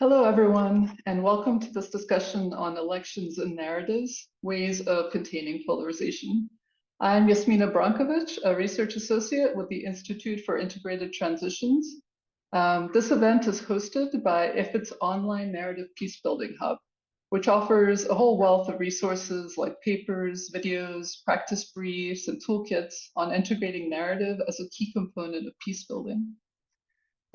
Hello, everyone, and welcome to this discussion on elections and narratives, ways of containing polarization. I'm Jasmina Brankovic, a research associate with the Institute for Integrated Transitions. This event is hosted by IFIT's online narrative peacebuilding hub, which offers a whole wealth of resources like papers, videos, practice briefs, and toolkits on integrating narrative as a key component of peacebuilding.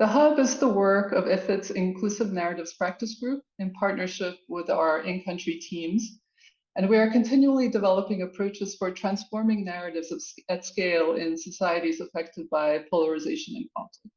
The Hub is the work of IFIT's Inclusive Narratives Practice Group in partnership with our in-country teams, and we are continually developing approaches for transforming narratives at scale in societies affected by polarization and conflict.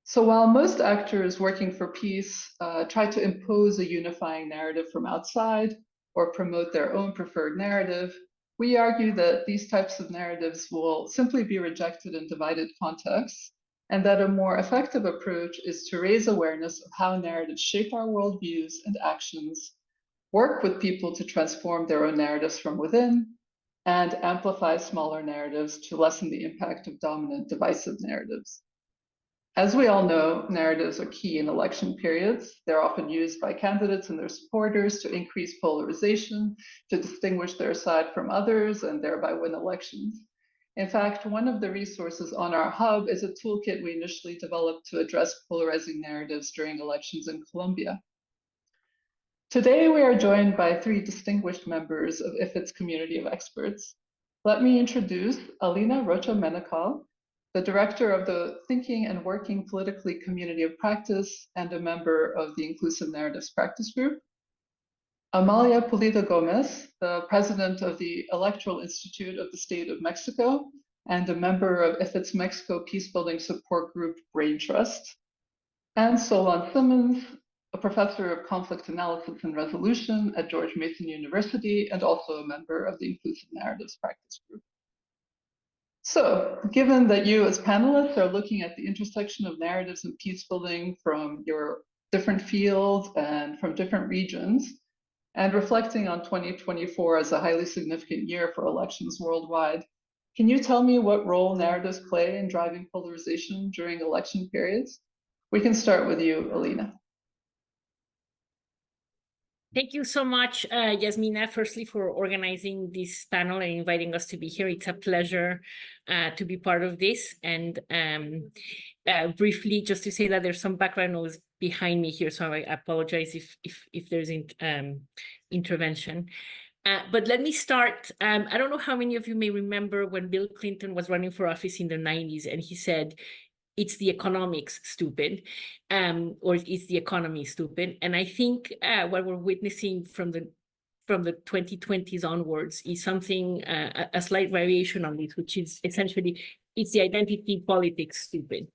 So while most actors working for peace try to impose a unifying narrative from outside or promote their own preferred narrative, we argue that these types of narratives will simply be rejected in divided contexts, and that a more effective approach is to raise awareness of how narratives shape our worldviews and actions, work with people to transform their own narratives from within, and amplify smaller narratives to lessen the impact of dominant divisive narratives. As we all know, narratives are key in election periods. They're often used by candidates and their supporters to increase polarization, to distinguish their side from others, and thereby win elections. In fact, one of the resources on our hub is a toolkit we initially developed to address polarizing narratives during elections in Colombia. Today, we are joined by three distinguished members of IFIT's community of experts. Let me introduce Alina Rocha Menocal, the director of the Thinking and Working Politically Community of Practice and a member of the Inclusive Narratives Practice Group. Amalia Pulido Gómez, the president of the Electoral Institute of the State of Mexico and a member of IFIT's Mexico Peacebuilding Support Group Brain Trust. And Solon Simmons, a professor of conflict analysis and resolution at George Mason University and also a member of the Inclusive Narratives Practice Group. So, given that you as panelists are looking at the intersection of narratives and peacebuilding from your different fields and from different regions, and reflecting on 2024 as a highly significant year for elections worldwide, can you tell me what role narratives play in driving polarization during election periods? We can start with you, Alina. Thank you so much, Jasmina, firstly for organizing this panel and inviting us to be here. It's a pleasure to be part of this. And briefly, just to say that there's some background noise behind me here, so I apologize if there's intervention. But let me start. I don't know how many of you may remember when Bill Clinton was running for office in the 90s, and he said, it's the economics, stupid, or it's the economy, stupid. And I think what we're witnessing from the 2020s onwards is something, a slight variation on this, which is essentially, it's the identity politics, stupid.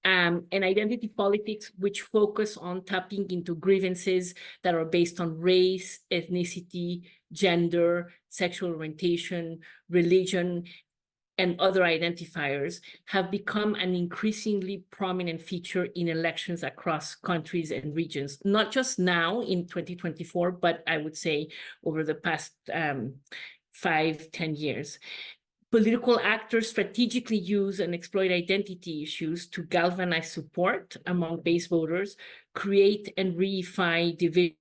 And identity politics, which focus on tapping into grievances that are based on race, ethnicity, gender, sexual orientation, religion, and other identifiers, have become an increasingly prominent feature in elections across countries and regions, not just now in 2024, but I would say over the past 5-10 years. Political actors strategically use and exploit identity issues to galvanize support among base voters, create and reify division,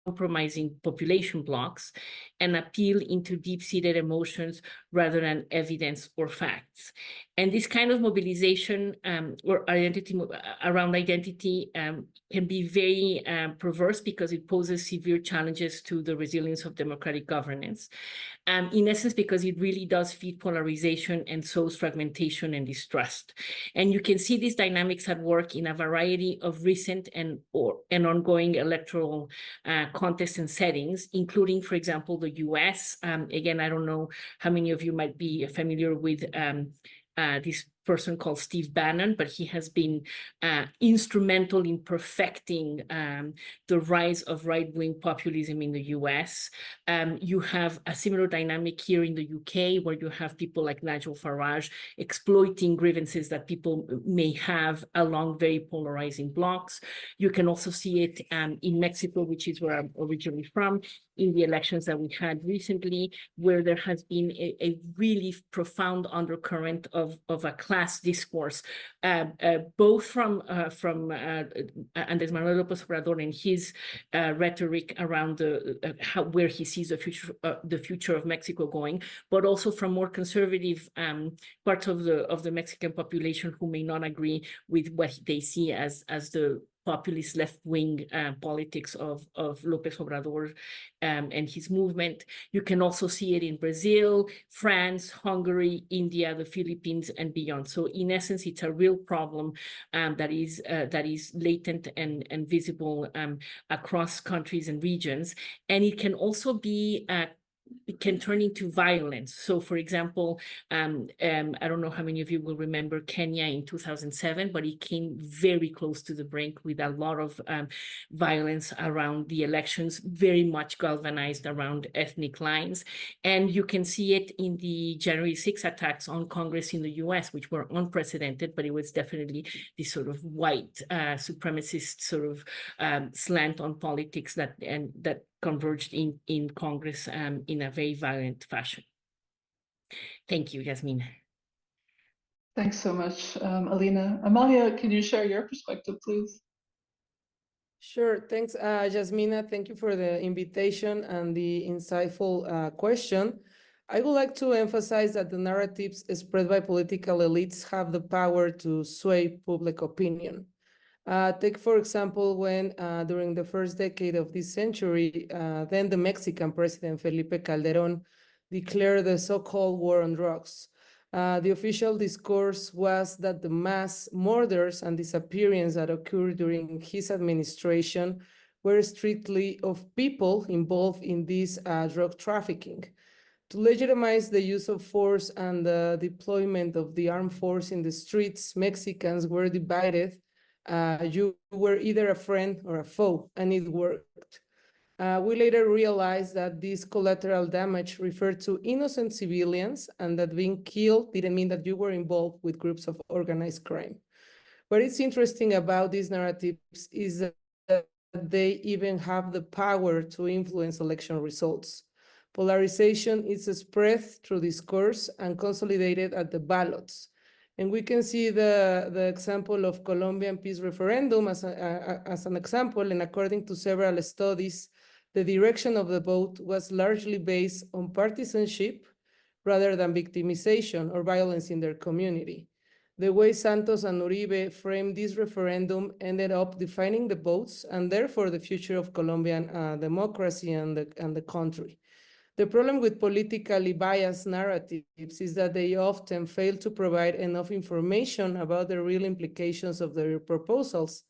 compromising population blocks, and appeal into deep-seated emotions rather than evidence or facts. And this kind of mobilization or identity around identity can be very perverse because it poses severe challenges to the resilience of democratic governance. In essence, because it really does feed polarization and sows fragmentation and distrust. And you can see these dynamics at work in a variety of recent and ongoing electoral contests and settings, including, for example, the US. Again, I don't know how many of you might be familiar with this person called Steve Bannon, but he has been instrumental in perfecting the rise of right-wing populism in the US. You have a similar dynamic here in the UK, where you have people like Nigel Farage exploiting grievances that people may have along very polarizing blocks. You can also see it in Mexico, which is where I'm originally from, in the elections that we had recently, where there has been a really profound undercurrent of a clash mass discourse, both from Andrés Manuel López Obrador and his rhetoric around where he sees the future of Mexico going, but also from more conservative parts of the Mexican population who may not agree with what they see as the populist left-wing politics of López Obrador and his movement. You can also see it in Brazil, France, Hungary, India, the Philippines, and beyond. So in essence, it's a real problem that is latent and visible across countries and regions. And it can also be it can turn into violence. So, for example, I don't know how many of you will remember Kenya in 2007, but it came very close to the brink with a lot of violence around the elections, very much galvanized around ethnic lines. And you can see it in the January 6 attacks on Congress in the US, which were unprecedented, but it was definitely this sort of white supremacist sort of slant on politics that converged in Congress in a very violent fashion. Thank you, Jasmina. Thanks so much, Alina. Amalia, can you share your perspective, please? Sure. Thanks, Jasmina. Thank you for the invitation and the insightful question. I would like to emphasize that the narratives spread by political elites have the power to sway public opinion. Take, for example, when during the first decade of this century, then the Mexican president Felipe Calderón declared the so-called war on drugs. The official discourse was that the mass murders and disappearances that occurred during his administration were strictly of people involved in this drug trafficking. To legitimize the use of force and the deployment of the armed force in the streets, Mexicans were divided. You were either a friend or a foe, and it worked. We later realized that this collateral damage referred to innocent civilians, and that being killed didn't mean that you were involved with groups of organized crime. What is interesting about these narratives is that they even have the power to influence election results. Polarization is spread through discourse and consolidated at the ballots. And we can see the example of Colombian peace referendum as an example, and according to several studies, the direction of the vote was largely based on partisanship rather than victimization or violence in their community. The way Santos and Uribe framed this referendum ended up defining the votes and therefore the future of Colombian democracy and the country. The problem with politically biased narratives is that they often fail to provide enough information about the real implications of their proposals.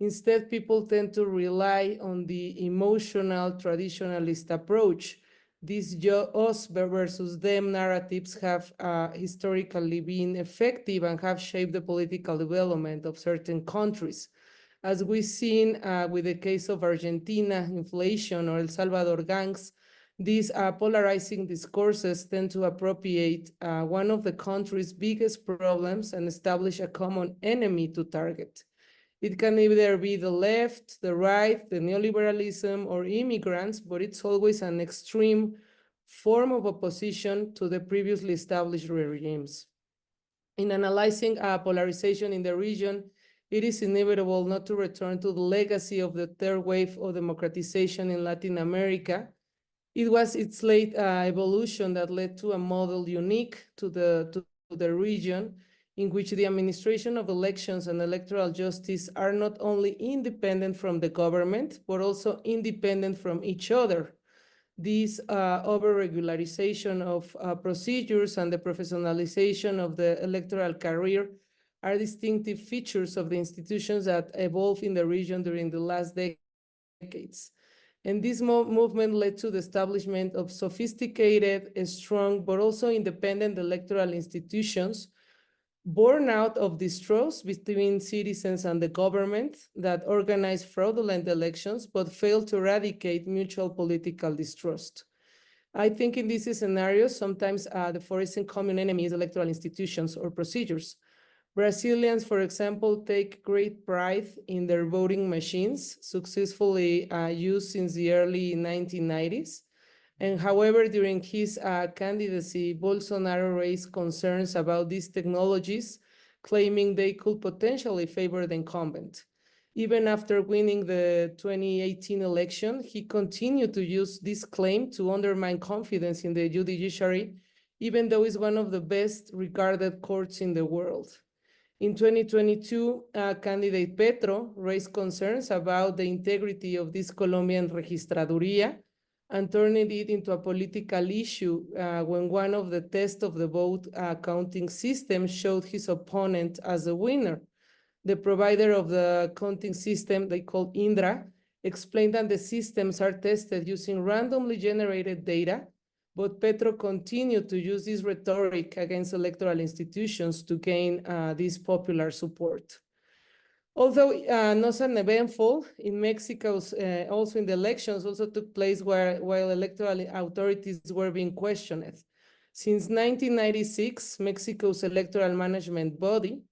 Instead, people tend to rely on the emotional traditionalist approach. These us versus them narratives have historically been effective and have shaped the political development of certain countries. As we've seen with the case of Argentina, inflation, or El Salvador gangs, these polarizing discourses tend to appropriate one of the country's biggest problems and establish a common enemy to target. It can either be the left, the right, the neoliberalism, or immigrants, but it's always an extreme form of opposition to the previously established regimes. In analyzing polarization in the region, it is inevitable not to return to the legacy of the third wave of democratization in Latin America. It was its late evolution that led to a model unique to the region, in which the administration of elections and electoral justice are not only independent from the government, but also independent from each other. This over-regularization of procedures and the professionalization of the electoral career are distinctive features of the institutions that evolved in the region during the last decades. And this movement led to the establishment of sophisticated, strong, but also independent electoral institutions born out of distrust between citizens and the government that organized fraudulent elections but failed to eradicate mutual political distrust. I think in these scenarios, sometimes the foreign common enemy is electoral institutions or procedures. Brazilians, for example, take great pride in their voting machines, successfully used since the early 1990s. And however, during his candidacy, Bolsonaro raised concerns about these technologies claiming they could potentially favor the incumbent. Even after winning the 2018 election, he continued to use this claim to undermine confidence in the judiciary, even though it's one of the best regarded courts in the world. In 2022, candidate Petro raised concerns about the integrity of this Colombian registraduría and turning it into a political issue when one of the tests of the vote counting system showed his opponent as a winner. The provider of the counting system, they call Indra, explained that the systems are tested using randomly generated data, but Petro continued to use this rhetoric against electoral institutions to gain this popular support. Although not so eventful, in Mexico's, also in the elections also took place while electoral authorities were being questioned. Since 1996, Mexico's electoral management body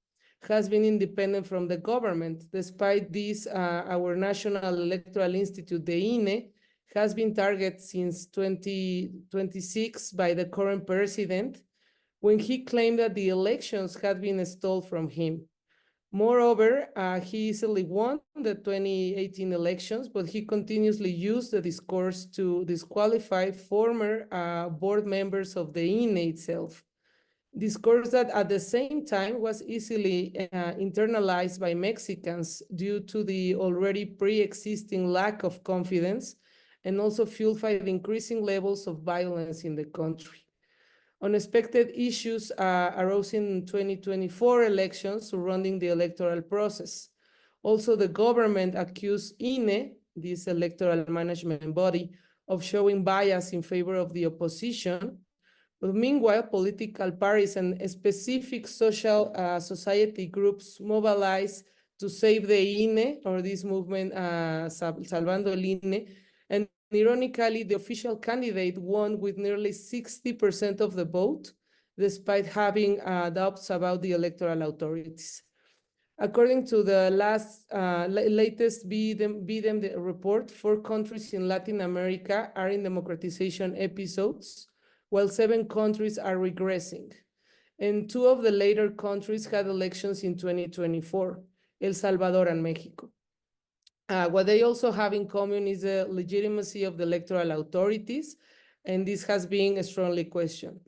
has been independent from the government. Despite this, our National Electoral Institute, the INE, has been targeted since 2026 by the current president when he claimed that the elections had been stolen from him. Moreover, he easily won the 2018 elections, but he continuously used the discourse to disqualify former board members of the INE itself. Discourse that at the same time was easily internalized by Mexicans due to the already pre-existing lack of confidence and also fueled by the increasing levels of violence in the country. Unexpected issues arose in 2024 elections surrounding the electoral process. Also, the government accused INE, this electoral management body, of showing bias in favor of the opposition. But meanwhile, political parties and specific social society groups mobilized to save the INE, or this movement, Salvando el INE. And ironically, the official candidate won with nearly 60% of the vote, despite having doubts about the electoral authorities. According to the latest BIDEM report, 4 countries in Latin America are in democratization episodes, while 7 countries are regressing. And 2 of the later countries had elections in 2024, El Salvador and Mexico. What they also have in common is the legitimacy of the electoral authorities, and this has been strongly questioned.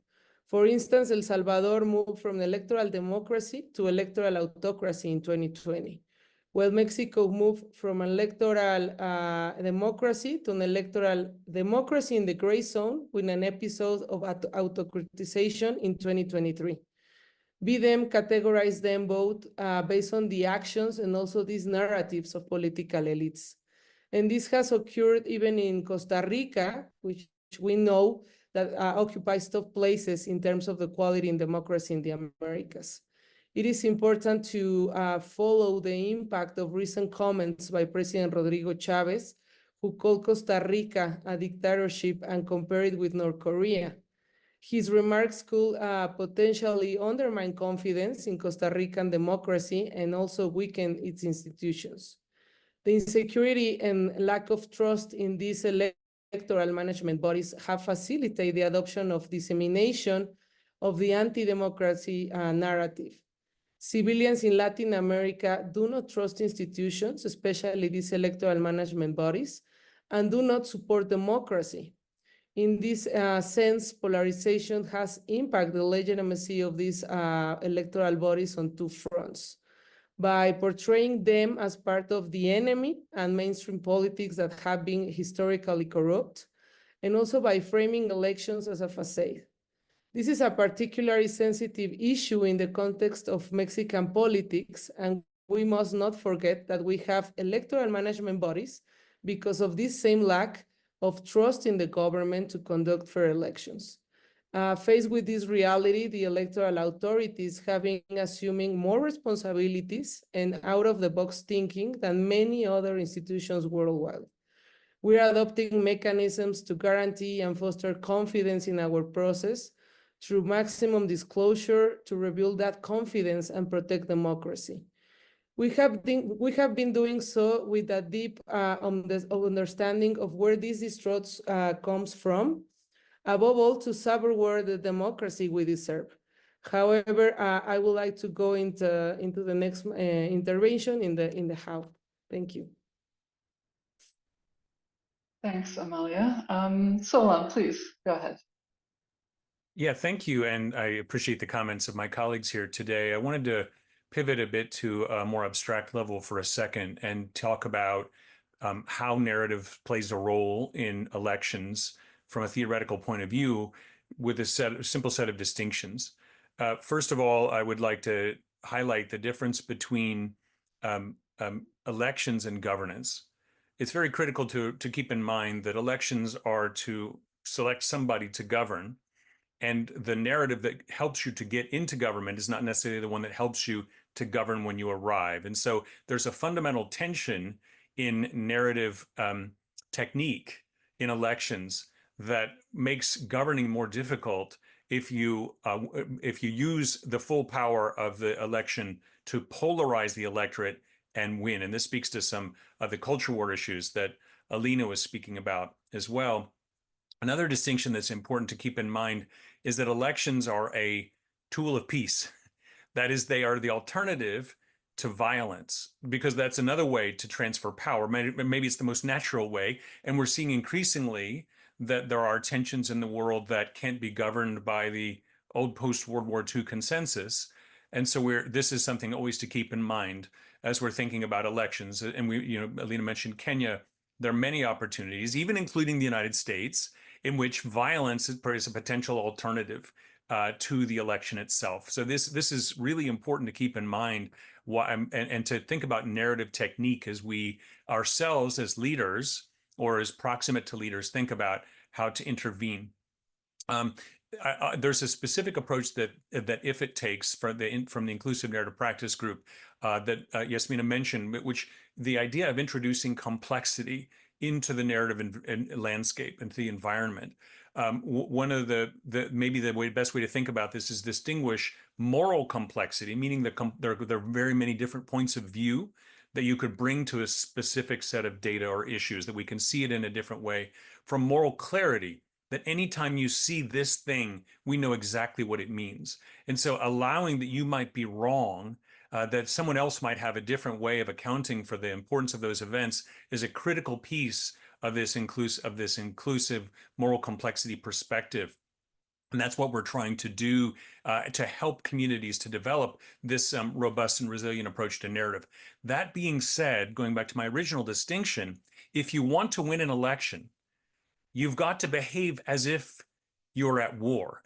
For instance, El Salvador moved from electoral democracy to electoral autocracy in 2020, while Mexico moved from electoral democracy to an electoral democracy in the gray zone with an episode of autocratization in 2023. BIDEM categorized them both based on the actions and also these narratives of political elites. And this has occurred even in Costa Rica, which we know that occupies top places in terms of the quality in democracy in the Americas. It is important to follow the impact of recent comments by President Rodrigo Chavez, who called Costa Rica a dictatorship and compared it with North Korea. His remarks could potentially undermine confidence in Costa Rican democracy and also weaken its institutions. The insecurity and lack of trust in these electoral management bodies have facilitated the adoption of dissemination of the anti-democracy narrative. Civilians in Latin America do not trust institutions, especially these electoral management bodies, and do not support democracy. In this sense, polarization has impacted the legitimacy of these electoral bodies on 2 fronts. By portraying them as part of the enemy and mainstream politics that have been historically corrupt, and also by framing elections as a facade. This is a particularly sensitive issue in the context of Mexican politics, and we must not forget that we have electoral management bodies because of this same lack of trust in the government to conduct fair elections. Faced with this reality, the electoral authorities have been assuming more responsibilities and out-of-the-box thinking than many other institutions worldwide. We are adopting mechanisms to guarantee and foster confidence in our process through maximum disclosure to rebuild that confidence and protect democracy. We have been doing so with a deep understanding of where this distrust comes from, above all to safeguard the democracy we deserve. However, I would like to go into the next intervention in the how. Thank you. Thanks, Amalia. Solon, please go ahead. Yeah, thank you. And I appreciate the comments of my colleagues here today. I wanted to pivot a bit to a more abstract level for a second and talk about how narrative plays a role in elections from a theoretical point of view with a simple set of distinctions. First of all, I would like to highlight the difference between elections and governance. It's very critical to keep in mind that elections are to select somebody to govern, and the narrative that helps you to get into government is not necessarily the one that helps you to govern when you arrive. And so there's a fundamental tension in narrative technique in elections that makes governing more difficult if you use the full power of the election to polarize the electorate and win. And this speaks to some of the culture war issues that Alina was speaking about as well. Another distinction that's important to keep in mind is that elections are a tool of peace. That is, they are the alternative to violence, because that's another way to transfer power. Maybe it's the most natural way. And we're seeing increasingly that there are tensions in the world that can't be governed by the old post-World War II consensus. And so this is something always to keep in mind as we're thinking about elections. And Alina mentioned Kenya. There are many opportunities, even including the United States, in which violence is a potential alternative to the election itself. So this is really important to keep in mind, and to think about narrative technique as we ourselves as leaders or as proximate to leaders think about how to intervene. There's a specific approach that IFIT takes from the Inclusive Narrative Practice Group that Jasmina mentioned, which the idea of introducing complexity into the narrative and landscape, into the environment. One of maybe the best way to think about this is distinguish moral complexity, meaning that there are very many different points of view that you could bring to a specific set of data or issues, that we can see it in a different way, from moral clarity, that anytime you see this thing, we know exactly what it means. And so allowing that you might be wrong, that someone else might have a different way of accounting for the importance of those events, is a critical piece of this inclusive moral complexity perspective. And that's what we're trying to do to help communities to develop this robust and resilient approach to narrative. That being said, going back to my original distinction, if you want to win an election, you've got to behave as if you're at war.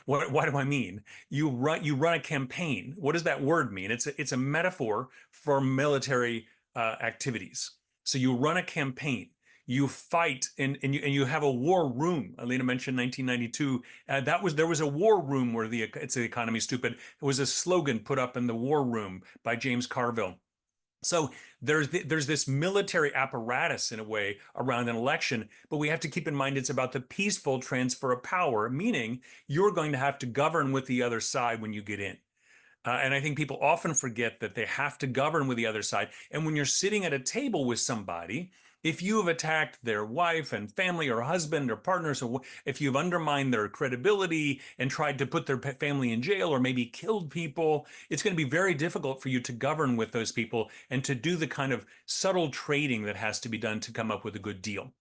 What do I mean? You run a campaign. What does that word mean? It's a metaphor for military activities. So you run a campaign. You fight, and you have a war room. Alina mentioned 1992. There was a war room where it's the economy stupid. It was a slogan put up in the war room by James Carville. So there's this military apparatus in a way around an election, but we have to keep in mind it's about the peaceful transfer of power, meaning you're going to have to govern with the other side when you get in. And I think people often forget that they have to govern with the other side. And when you're sitting at a table with somebody, if you have attacked their wife and family or husband or partners, or if you've undermined their credibility and tried to put their family in jail or maybe killed people, it's going to be very difficult for you to govern with those people and to do the kind of subtle trading that has to be done to come up with a good deal.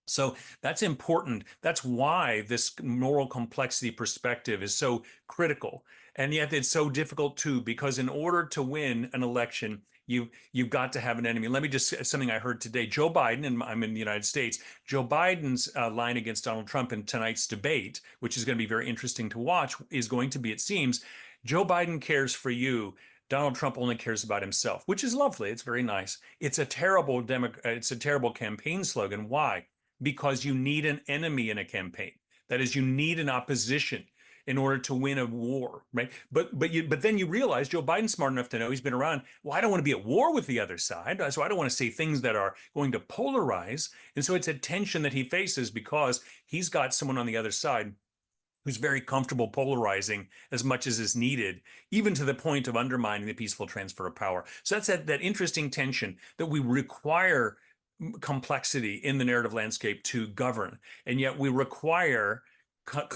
So that's important. That's why this moral complexity perspective is so critical. And yet it's so difficult too, because in order to win an election, you've got to have an enemy. Let me just, something I heard today, Joe Biden, and I'm in the United States, Joe Biden's line against Donald Trump in tonight's debate, which is going to be very interesting to watch, is going to be, it seems, Joe Biden cares for you. Donald Trump only cares about himself, which is lovely. It's very nice. It's a terrible campaign slogan. Why? Because you need an enemy in a campaign. That is, you need an opposition in order to win a war, right? But then you realize Joe Biden's smart enough to know, he's been around, well, I don't want to be at war with the other side, so I don't want to say things that are going to polarize. And so it's a tension that he faces because he's got someone on the other side who's very comfortable polarizing as much as is needed, even to the point of undermining the peaceful transfer of power. So that's that interesting tension that we require complexity in the narrative landscape to govern, and yet we require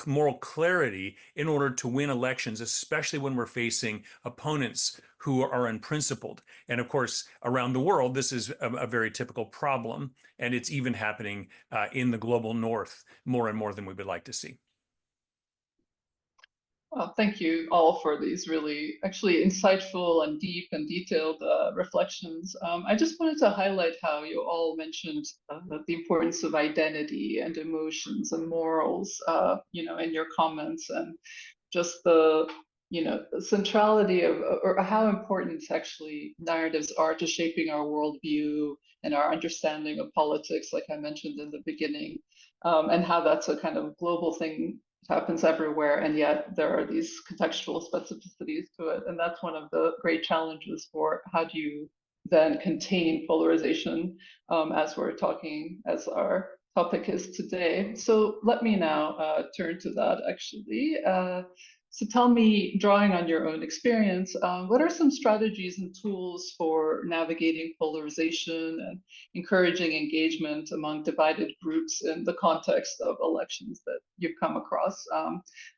moral clarity in order to win elections, especially when we're facing opponents who are unprincipled. And of course, around the world, this is a very typical problem, and it's even happening in the global north more and more than we would like to see. Well, thank you all for these really actually insightful and deep and detailed reflections. I just wanted to highlight how you all mentioned the importance of identity and emotions and morals, in your comments, and just the centrality of, or how important actually narratives are to shaping our worldview and our understanding of politics, like I mentioned in the beginning, and how that's a kind of global thing. It happens everywhere, and yet there are these contextual specificities to it. And that's one of the great challenges for how do you then contain polarization, as our topic is today. So let me now turn to that actually. So tell me, drawing on your own experience, what are some strategies and tools for navigating polarization and encouraging engagement among divided groups in the context of elections that you've come across?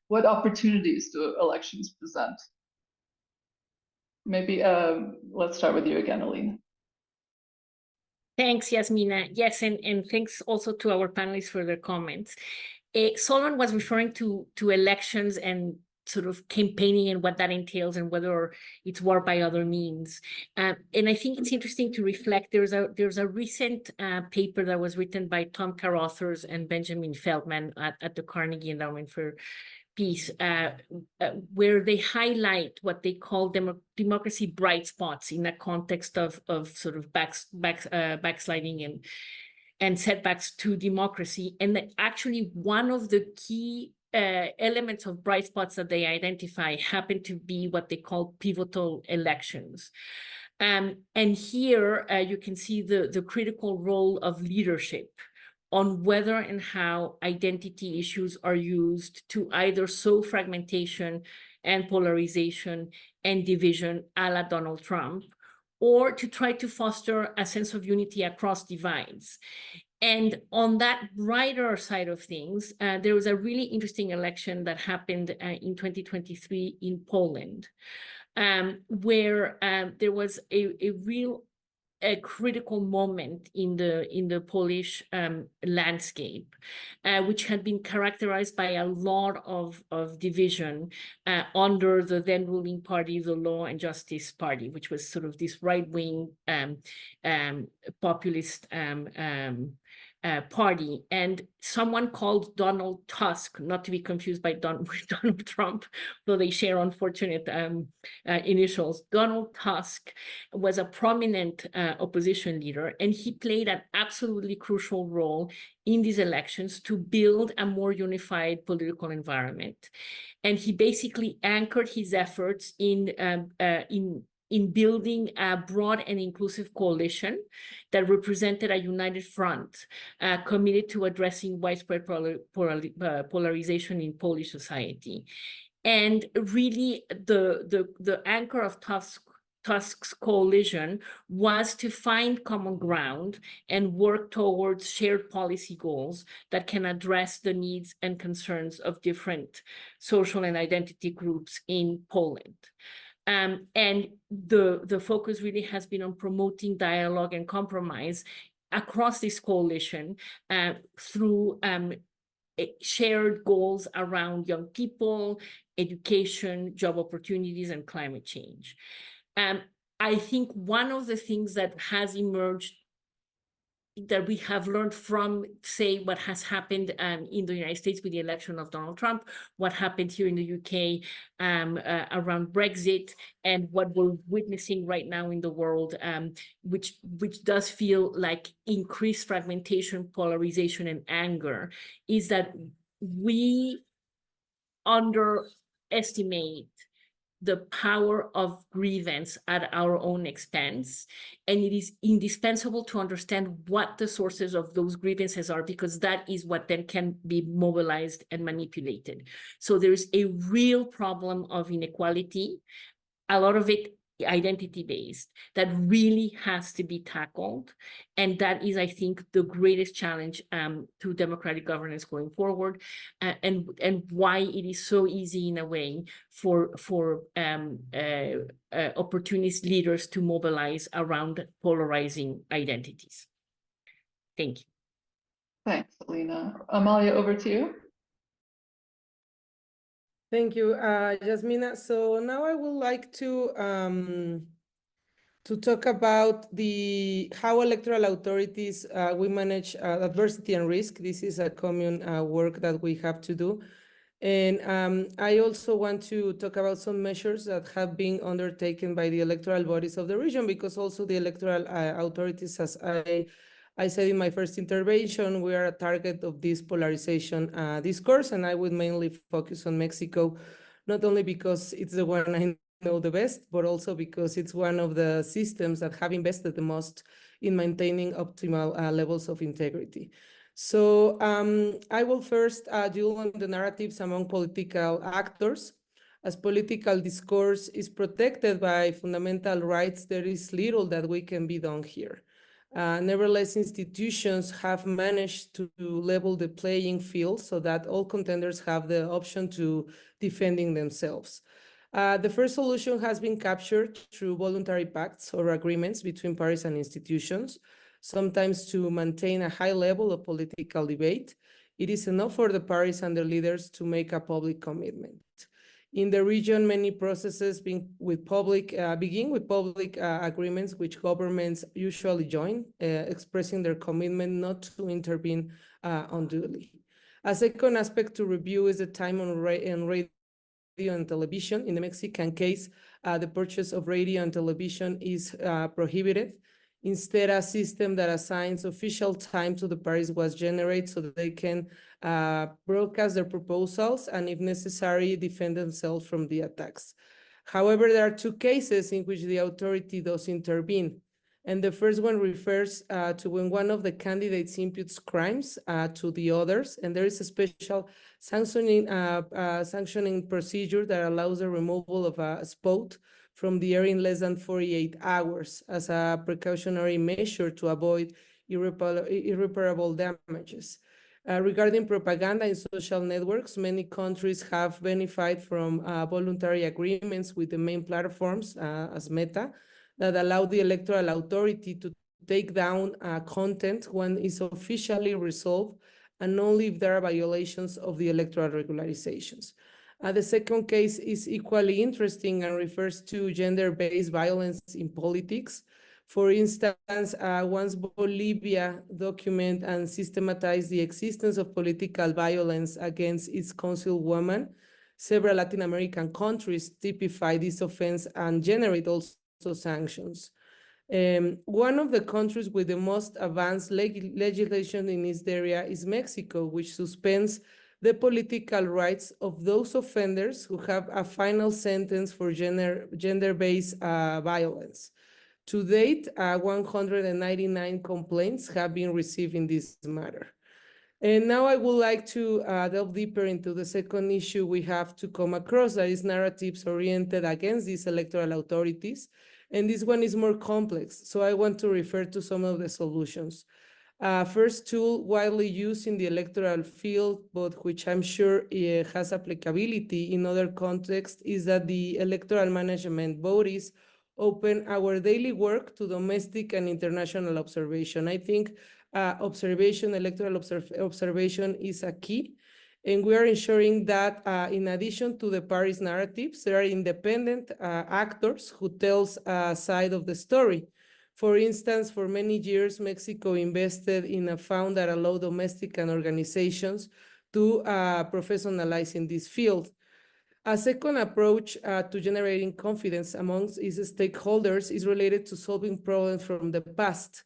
What opportunities do elections present? Maybe let's start with you again, Alina. Thanks, Jasmina. Yes, and thanks also to our panelists for their comments. Solon was referring to elections and sort of campaigning and what that entails and whether it's war by other means. And I think it's interesting to reflect. There's a recent paper that was written by Tom Carothers and Benjamin Feldman at the Carnegie Endowment for Peace, where they highlight what they call democracy bright spots in a context of sort of backsliding and setbacks to democracy. And that actually one of the key elements of bright spots that they identify happen to be what they call pivotal elections. And here you can see the critical role of leadership on whether and how identity issues are used to either sow fragmentation and polarization and division a la Donald Trump, or to try to foster a sense of unity across divides. And on that brighter side of things, there was a really interesting election that happened in 2023 in Poland, where there was a real critical moment in the Polish landscape, which had been characterized by a lot of division under the then ruling party, the Law and Justice Party, which was sort of this right-wing populist party. And someone called Donald Tusk, not to be confused by with Donald Trump, though they share unfortunate initials. Donald Tusk was a prominent opposition leader, and he played an absolutely crucial role in these elections to build a more unified political environment. And he basically anchored his efforts in building a broad and inclusive coalition that represented a united front committed to addressing widespread polarization in Polish society. And really, the anchor of Tusk's coalition was to find common ground and work towards shared policy goals that can address the needs and concerns of different social and identity groups in Poland. And the focus really has been on promoting dialogue and compromise across this coalition through shared goals around young people, education, job opportunities, and climate change. I think one of the things that has emerged that we have learned from, say, what has happened in the United States with the election of Donald Trump, what happened here in the UK around Brexit, and what we're witnessing right now in the world, which does feel like increased fragmentation, polarization, and anger, is that we underestimate the power of grievance at our own expense. And it is indispensable to understand what the sources of those grievances are, because that is what then can be mobilized and manipulated. So there's a real problem of inequality. A lot of it identity-based that really has to be tackled. And that is, I think, the greatest challenge to democratic governance going forward, and why it is so easy in a way for opportunist leaders to mobilize around polarizing identities. Thank you. Thanks, Alina. Amalia, over to you. Thank you, Jasmina. So now I would like to talk about how electoral authorities we manage adversity and risk. This is a common work that we have to do. And I also want to talk about some measures that have been undertaken by the electoral bodies of the region, because also the electoral authorities, as I said in my first intervention, we are a target of this polarization discourse, and I would mainly focus on Mexico, not only because it's the one I know the best, but also because it's one of the systems that have invested the most in maintaining optimal levels of integrity. So I will first deal on the narratives among political actors. As political discourse is protected by fundamental rights, there is little that we can be done here. Nevertheless, institutions have managed to level the playing field so that all contenders have the option to defending themselves. The first solution has been captured through voluntary pacts or agreements between parties and institutions, sometimes to maintain a high level of political debate. It is enough for the parties and their leaders to make a public commitment. In the region, many processes begin with public agreements, which governments usually join, expressing their commitment not to intervene unduly. A second aspect to review is the time on radio and television. In the Mexican case, the purchase of radio and television is prohibited. Instead, a system that assigns official time to the parties was generated so that they can broadcast their proposals and, if necessary, defend themselves from the attacks. However, there are two cases in which the authority does intervene. And the first one refers to when one of the candidates imputes crimes to the others, and there is a special sanctioning procedure that allows the removal of a spot from the air in less than 48 hours as a precautionary measure to avoid irreparable damages. Regarding propaganda in social networks, many countries have benefited from voluntary agreements with the main platforms, as Meta, that allow the electoral authority to take down content when it's officially resolved, and only if there are violations of the electoral regularizations. The second case is equally interesting and refers to gender-based violence in politics. For instance, once Bolivia documented and systematized the existence of political violence against its councilwoman, several Latin American countries typify this offense and generate also sanctions. One of the countries with the most advanced legislation in this area is Mexico, which suspends the political rights of those offenders who have a final sentence for gender-based violence. To date, 199 complaints have been received in this matter. And now I would like to delve deeper into the second issue we have to come across, that is narratives oriented against these electoral authorities. And this one is more complex, so I want to refer to some of the solutions. First tool widely used in the electoral field, but which I'm sure has applicability in other contexts, is that the electoral management bodies open our daily work to domestic and international observation. I think electoral observation is a key, and we are ensuring that in addition to the parties' narratives, there are independent actors who tells a side of the story. For instance, for many years, Mexico invested in a fund that allowed domestic and organizations to professionalize in this field. A second approach to generating confidence amongst its stakeholders is related to solving problems from the past.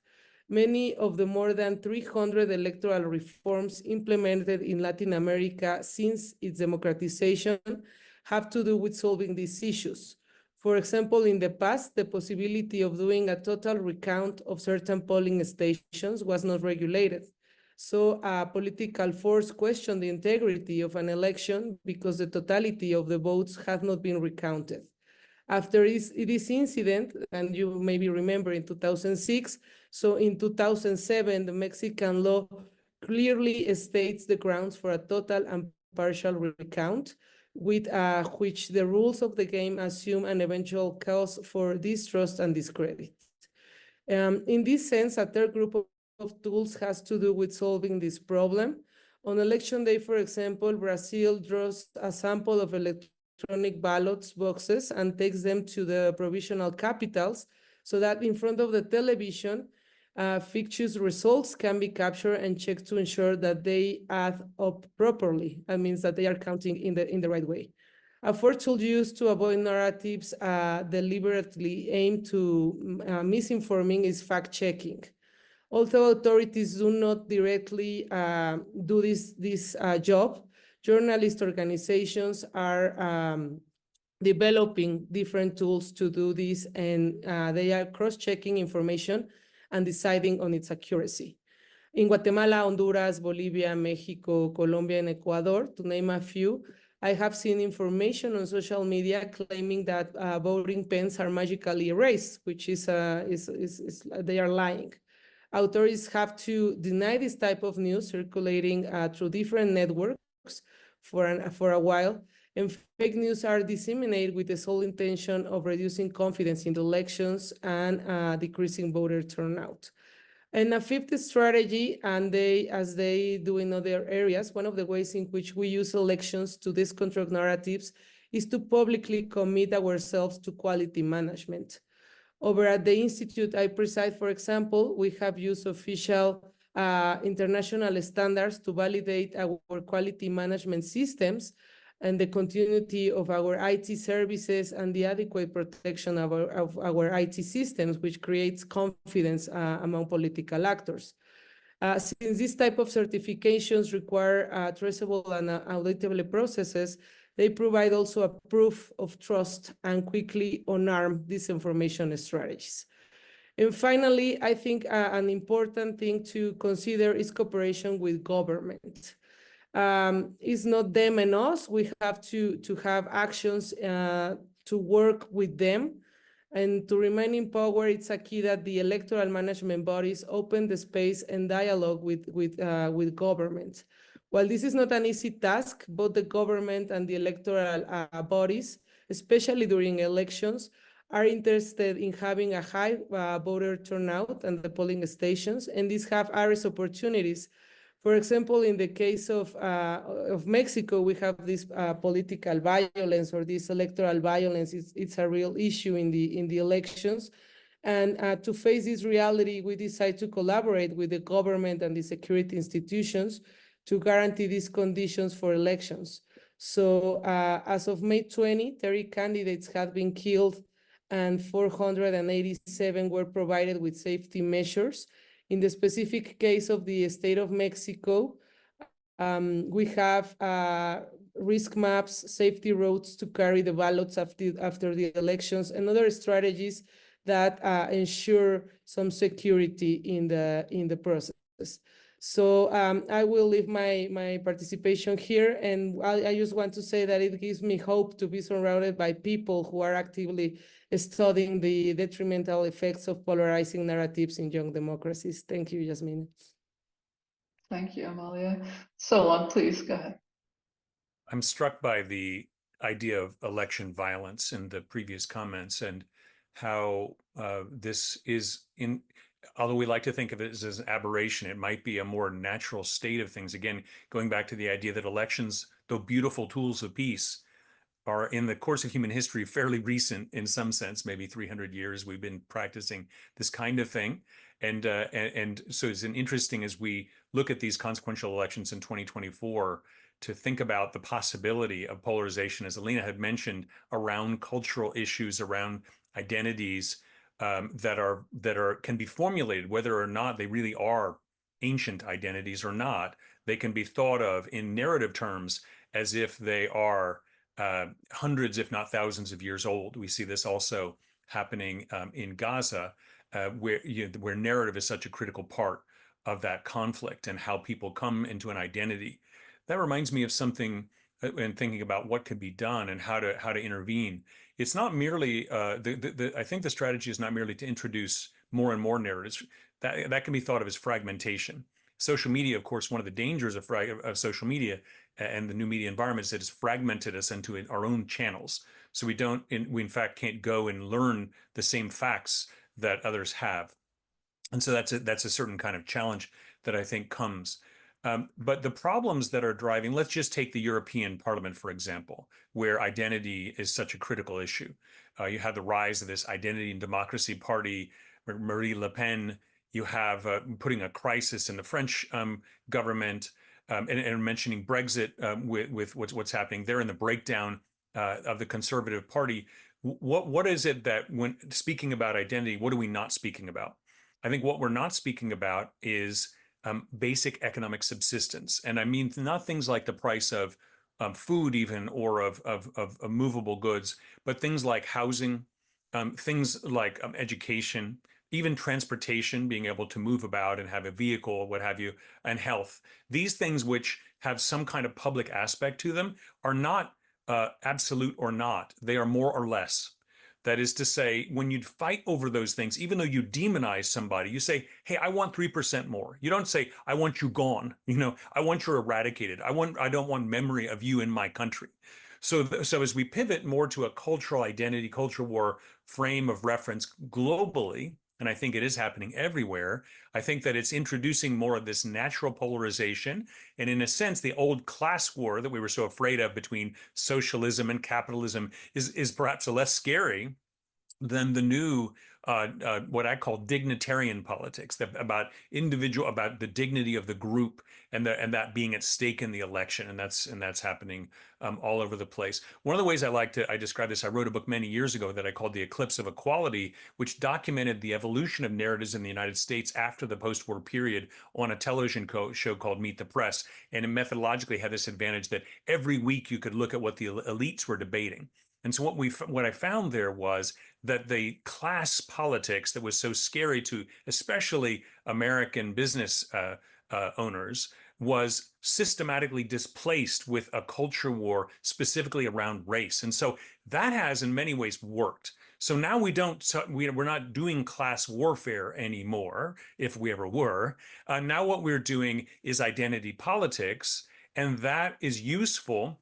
Many of the more than 300 electoral reforms implemented in Latin America since its democratization have to do with solving these issues. For example, in the past, the possibility of doing a total recount of certain polling stations was not regulated. So a political force questioned the integrity of an election because the totality of the votes have not been recounted. After this incident, and you maybe remember in 2006, so in 2007, the Mexican law clearly states the grounds for a total and partial recount, with which the rules of the game assume an eventual cause for distrust and discredit. In this sense, a third group of tools has to do with solving this problem. On election day, for example, Brazil draws a sample of electronic ballot boxes and takes them to the provisional capitals so that in front of the television, fictitious results can be captured and checked to ensure that they add up properly. That means that they are counting in the right way. A fourth tool used to avoid narratives deliberately aimed to misinforming is fact-checking. Although authorities do not directly do this job, journalist organizations are developing different tools to do this, and they are cross-checking information and deciding on its accuracy. In Guatemala, Honduras, Bolivia, Mexico, Colombia, and Ecuador, to name a few, I have seen information on social media claiming that voting pens are magically erased, which is they are lying. Authorities have to deny this type of news circulating through different networks for a while, and fake news are disseminated with the sole intention of reducing confidence in the elections and decreasing voter turnout. And a fifth strategy, and as they do in other areas, one of the ways in which we use elections to disconstruct narratives is to publicly commit ourselves to quality management. Over at the Institute I preside, for example, we have used official international standards to validate our quality management systems and the continuity of our IT services and the adequate protection of our IT systems, which creates confidence among political actors. Since this type of certifications require traceable and auditable processes, they provide also a proof of trust and quickly unarm disinformation strategies. And finally, I think an important thing to consider is cooperation with government. It's not them and us. We have to have actions to work with them. And to remain in power, it's a key that the electoral management bodies open the space and dialogue with government. While this is not an easy task, both the government and the electoral bodies, especially during elections, are interested in having a high voter turnout at the polling stations, and these have various opportunities. For example, in the case of Mexico, we have this political violence or this electoral violence. It's a real issue in the elections. And to face this reality, we decide to collaborate with the government and the security institutions to guarantee these conditions for elections. So as of May 20, 30 candidates had been killed and 487 were provided with safety measures. In the specific case of the state of Mexico, we have risk maps, safety roads to carry the ballots after the elections, and other strategies that ensure some security in the process. So I will leave my participation here, and I just want to say that it gives me hope to be surrounded by people who are actively studying the detrimental effects of polarizing narratives in young democracies. Thank you, Jasmina. Thank you, Amalia. Solon, please go ahead. I'm struck by the idea of election violence in the previous comments and how this is although we like to think of it as an aberration, it might be a more natural state of things. Again, going back to the idea that elections, though beautiful tools of peace, are in the course of human history fairly recent in some sense, maybe 300 years we've been practicing this kind of thing. And so it's interesting as we look at these consequential elections in 2024 to think about the possibility of polarization, as Alina had mentioned, around cultural issues, around identities that can be formulated, whether or not they really are ancient identities or not. They can be thought of in narrative terms as if they are hundreds, if not thousands of years old. We see this also happening in Gaza, where narrative is such a critical part of that conflict and how people come into an identity. That reminds me of something, and thinking about what could be done and how to intervene. it's not merely I think the strategy is not merely to introduce more and more narratives. That can be thought of as fragmentation. Social media, of course, one of the dangers of social media and the new media environment is that it's fragmented us into our own channels. So we in fact can't go and learn the same facts that others have. And so that's a certain kind of challenge that I think comes. But the problems that are driving, let's just take the European Parliament, for example, where identity is such a critical issue. You have the rise of this Identity and Democracy Party, Marine Le Pen. You have putting a crisis in the French government, and mentioning Brexit with what's happening there in the breakdown of the Conservative Party. What is it that, when speaking about identity, what are we not speaking about? I think what we're not speaking about is basic economic subsistence. And I mean, not things like the price of food even, or of movable goods, but things like housing, things like education, even transportation, being able to move about and have a vehicle, what have you, and health. These things which have some kind of public aspect to them are not absolute or not. They are more or less. That is to say, when you fight over those things, even though you demonize somebody, you say, hey, I want 3% more. You don't say, I want you gone. I want you eradicated. I don't want memory of you in my country. So as we pivot more to a cultural identity, culture war frame of reference globally, and I think it is happening everywhere, I think that it's introducing more of this natural polarization. And in a sense, the old class war that we were so afraid of between socialism and capitalism is perhaps less scary than the new what I call dignitarian politics, about the dignity of the group, and that being at stake in the election, and that's happening all over the place. One of the ways I describe this, I wrote a book many years ago that I called The Eclipse of Equality, which documented the evolution of narratives in the United States after the post-war period on a television show called Meet the Press, and it methodologically had this advantage that every week you could look at what the elites were debating. And so what I found there was that the class politics that was so scary to especially American business owners was systematically displaced with a culture war specifically around race. And so that has in many ways worked. So now we're not doing class warfare anymore, if we ever were. Now what we're doing is identity politics, and that is useful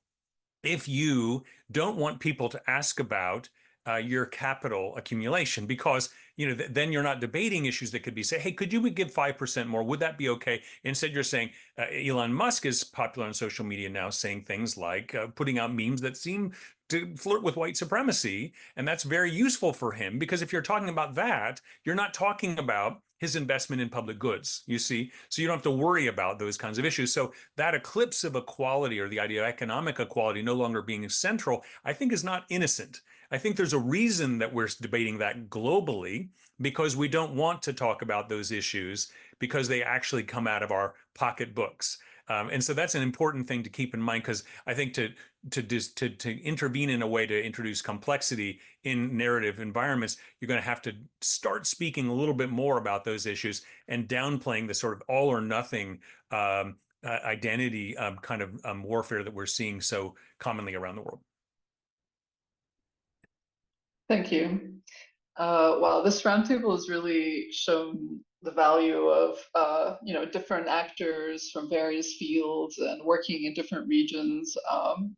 if you don't want people to ask about your capital accumulation, because then you're not debating issues that could be, say, hey, could you give 5% more? Would that be okay? Instead, you're saying Elon Musk is popular on social media now, saying things like putting out memes that seem to flirt with white supremacy, and that's very useful for him, because if you're talking about that, you're not talking about his investment in public goods, you see? So you don't have to worry about those kinds of issues. So that eclipse of equality, or the idea of economic equality no longer being central, I think is not innocent. I think there's a reason that we're debating that globally, because we don't want to talk about those issues because they actually come out of our pocketbooks. And so that's an important thing to keep in mind, because I think to intervene in a way to introduce complexity in narrative environments, you're going to have to start speaking a little bit more about those issues and downplaying the sort of all or nothing identity kind of warfare that we're seeing so commonly around the world. Thank you. Wow, this roundtable has really shown the value of different actors from various fields and working in different regions,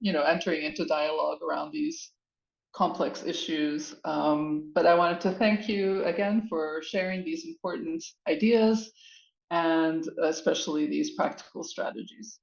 entering into dialogue around these complex issues. But I wanted to thank you again for sharing these important ideas, and especially these practical strategies.